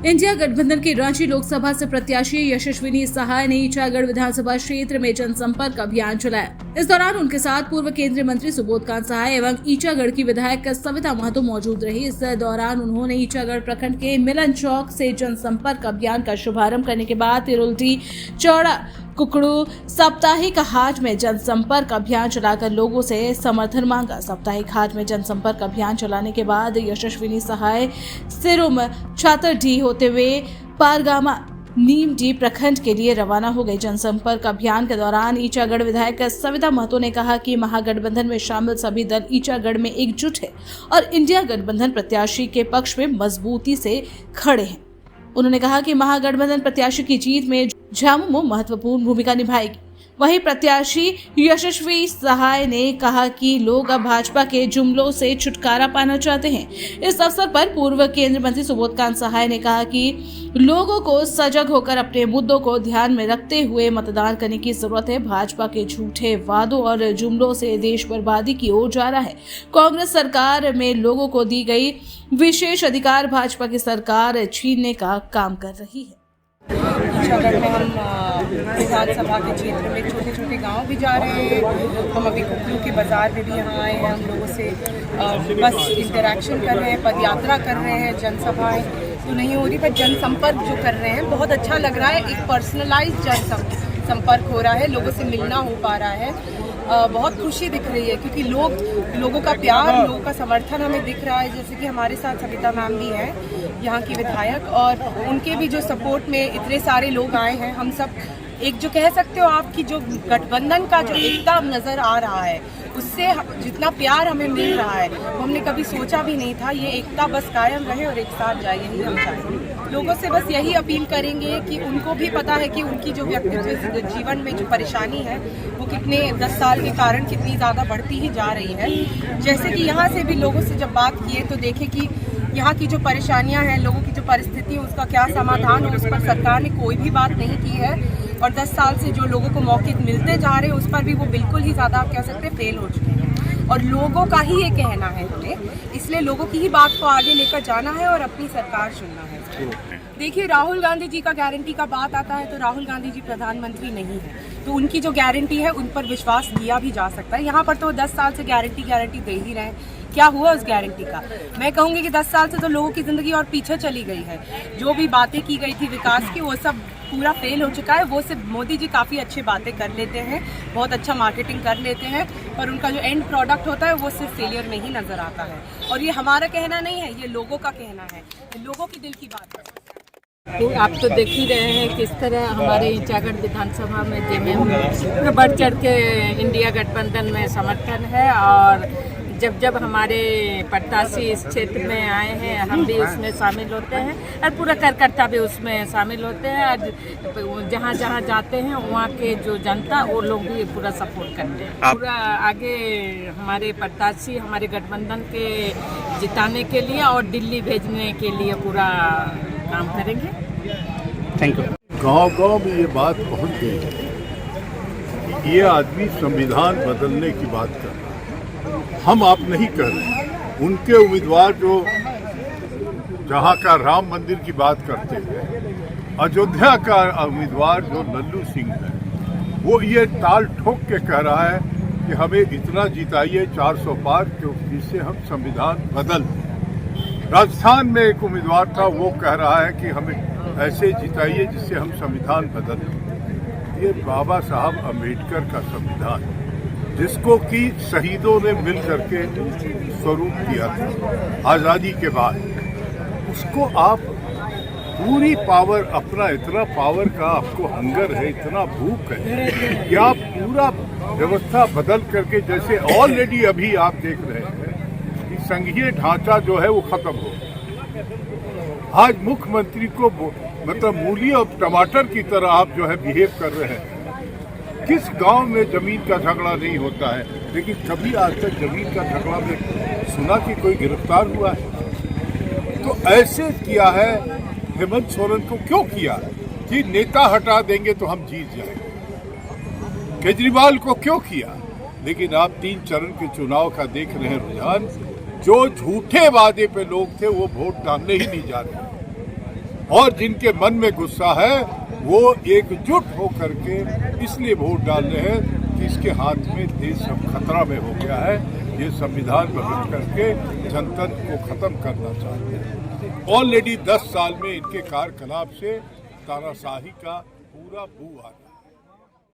India गठबंधन के रांची लोकसभा से प्रत्याशी यशस्विनी सहाय ने ईचागढ़ विधानसभा क्षेत्र में जनसंपर्क अभियान चलाया। इस दौरान उनके साथ पूर्व केंद्रीय मंत्री सुबोधकांत सहाय एवं ईचागढ़ की विधायक सविता महतो मौजूद रही। इस दौरान उन्होंने ईचागढ़ प्रखंड के मिलन चौक से जनसंपर्क अभियान का शुभारंभ करने के बाद तिरुल्टी चौड़ा कुकड़ू साप्ताहिक हाट में जनसंपर्क अभियान चलाकर लोगों से समर्थन मांगा। साप्ताहिक हाट में जनसंपर्क अभियान चलाने के बाद यशस्विनी सहाय सिरुम छातरडी होते हुए पारगामा नीमडी प्रखंड के लिए रवाना हो गए। जनसंपर्क अभियान के दौरान ईचागढ़ विधायक सविता महतो ने कहा कि महागठबंधन में शामिल सभी दल ईचागढ़ में एकजुट है और इंडिया गठबंधन प्रत्याशी के पक्ष में मजबूती से खड़े हैं। उन्होंने कहा कि महागठबंधन प्रत्याशी की जीत में झामुमो महत्वपूर्ण भूमिका निभाएगी। वहीं प्रत्याशी यशस्वी सहाय ने कहा कि लोग अब भाजपा के जुमलों से छुटकारा पाना चाहते हैं। इस अवसर पर पूर्व केंद्रीय मंत्री सुबोधकांत सहाय ने कहा कि लोगों को सजग होकर अपने मुद्दों को ध्यान में रखते हुए मतदान करने की जरूरत है। भाजपा के झूठे वादों और जुमलों से देश बर्बादी की ओर जा रहा है। कांग्रेस सरकार में लोगों को दी गई विशेष अधिकार भाजपा की सरकार छीनने का काम कर रही है। ईचागढ़ में हम विधानसभा के क्षेत्र में छोटे छोटे गांव भी जा रहे हैं। हम अभी कुकड़ू के बाज़ार में भी यहाँ आए हैं। हम लोगों से बस इंटरेक्शन कर रहे हैं, पदयात्रा कर रहे हैं। जनसभाएं तो नहीं हो रही पर जनसंपर्क जो कर रहे हैं बहुत अच्छा लग रहा है। एक पर्सनलाइज जनसंपर्क हो रहा है, लोगों से मिलना हो पा रहा है। बहुत खुशी दिख रही है क्योंकि लोगों का प्यार, लोगों का समर्थन हमें दिख रहा है। जैसे कि हमारे साथ सविता मैम भी हैं यहाँ की विधायक, और उनके भी जो सपोर्ट में इतने सारे लोग आए हैं। हम सब एक जो कह सकते हो आपकी जो गठबंधन का जो एकता नज़र आ रहा है, उससे जितना प्यार हमें मिल रहा है वो हमने कभी सोचा भी नहीं था। ये एकता बस कायम रहे और एक साथ जाए, यही हम चाहेंगे। लोगों से बस यही अपील करेंगे कि उनको भी पता है कि उनकी जो व्यक्तित्व जीवन में जो परेशानी है वो कितने 10 साल के कारण कितनी ज़्यादा बढ़ती ही जा रही है। जैसे कि यहाँ से भी लोगों से जब बात किए तो देखे कि यहाँ की जो परेशानियाँ हैं, लोगों की जो परिस्थिति है, उसका क्या समाधान हो, उस पर सरकार ने कोई भी बात नहीं की है। और 10 साल से जो लोगों को मौके मिलते जा रहे हैं उस पर भी वो बिल्कुल ही ज़्यादा आप कह सकते हैं फेल हो चुके हैं। और लोगों का ही ये कहना है हमें, इसलिए लोगों की ही बात को आगे लेकर जाना है और अपनी सरकार चुनना है। देखिए, राहुल गांधी जी का गारंटी का बात आता है तो राहुल गांधी जी प्रधानमंत्री नहीं है, तो उनकी जो गारंटी है उन पर विश्वास किया भी जा सकता है। यहाँ पर तो 10 साल से गारंटी दे ही रहे हैं। क्या हुआ उस गारंटी का? मैं कहूँगी कि 10 साल से तो लोगों की ज़िंदगी और पीछे चली गई है। जो भी बातें की गई थी विकास की, वो सब पूरा फेल हो चुका है। वो सिर्फ मोदी जी काफ़ी अच्छी बातें कर लेते हैं, बहुत अच्छा मार्केटिंग कर लेते हैं, पर उनका जो एंड प्रोडक्ट होता है वो सिर्फ फेलियर में ही नज़र आता है। और ये हमारा कहना नहीं है, ये लोगों का कहना है, ये लोगों की दिल की बात है। तो आप तो देख ही रहे हैं किस तरह हमारे ईचागढ़ विधानसभा में जेएमएम बढ़ चढ़ के इंडिया गठबंधन में समर्थन है। और जब हमारे प्रत्याशी इस क्षेत्र में आए हैं, हम भी उसमें शामिल होते हैं और पूरा कार्यकर्ता भी उसमें शामिल होते हैं। और जहाँ जहाँ जाते हैं वहाँ के जो जनता वो लोग भी पूरा सपोर्ट करते हैं। पूरा आगे हमारे प्रत्याशी हमारे गठबंधन के जिताने के लिए और दिल्ली भेजने के लिए पूरा काम करेंगे। Thank you. गांव-गांव में ये बात पहुंच गई है कि ये आदमी संविधान बदलने की बात कर रहा है। हम आप नहीं कर रहे हैं। उनके उम्मीदवार जो जहां का राम मंदिर की बात करते हैं, अयोध्या का उम्मीदवार जो लल्लू सिंह है, वो ये ताल ठोक के कह रहा है कि हमें इतना जिताइए 400 पार जिससे हम संविधान बदल दें। राजस्थान में एक उम्मीदवार था, वो कह रहा है कि हमें ऐसे जिताइए जिससे हम संविधान बदल दें। ये बाबा साहब अम्बेडकर का संविधान, जिसको कि शहीदों ने मिल करके स्वरूप दिया था आज़ादी के बाद, उसको आप पूरी पावर, अपना इतना पावर का आपको हंगर है, इतना भूख है कि आप पूरा व्यवस्था बदल करके, जैसे ऑलरेडी अभी आप देख रहे हैं कि संघीय ढांचा जो है वो खत्म हो गया। आज मुख्यमंत्री को मतलब मूली और टमाटर की तरह आप जो है बिहेव कर रहे हैं। किस गांव में जमीन का झगड़ा नहीं होता है, लेकिन कभी आज तक जमीन का झगड़ा में सुना कि कोई गिरफ्तार हुआ है? तो ऐसे किया है हेमंत सोरेन को। क्यों किया कि नेता हटा देंगे तो हम जीत जाएंगे। केजरीवाल को क्यों किया? लेकिन आप 3 चरण के चुनाव का देख रहे हैं रुझान। जो झूठे वादे पे लोग थे वो वोट डालने ही नहीं जा रहे। और जिनके मन में गुस्सा है वो एकजुट होकर के इसलिए वोट डाल रहे हैं कि इसके हाथ में देश अब खतरा में हो गया है। ये संविधान बदल करके जनतंत्र को खत्म करना चाहते हैं। ऑलरेडी 10 साल में इनके कार्यकलाप से तानाशाही का पूरा बू आ रहा है।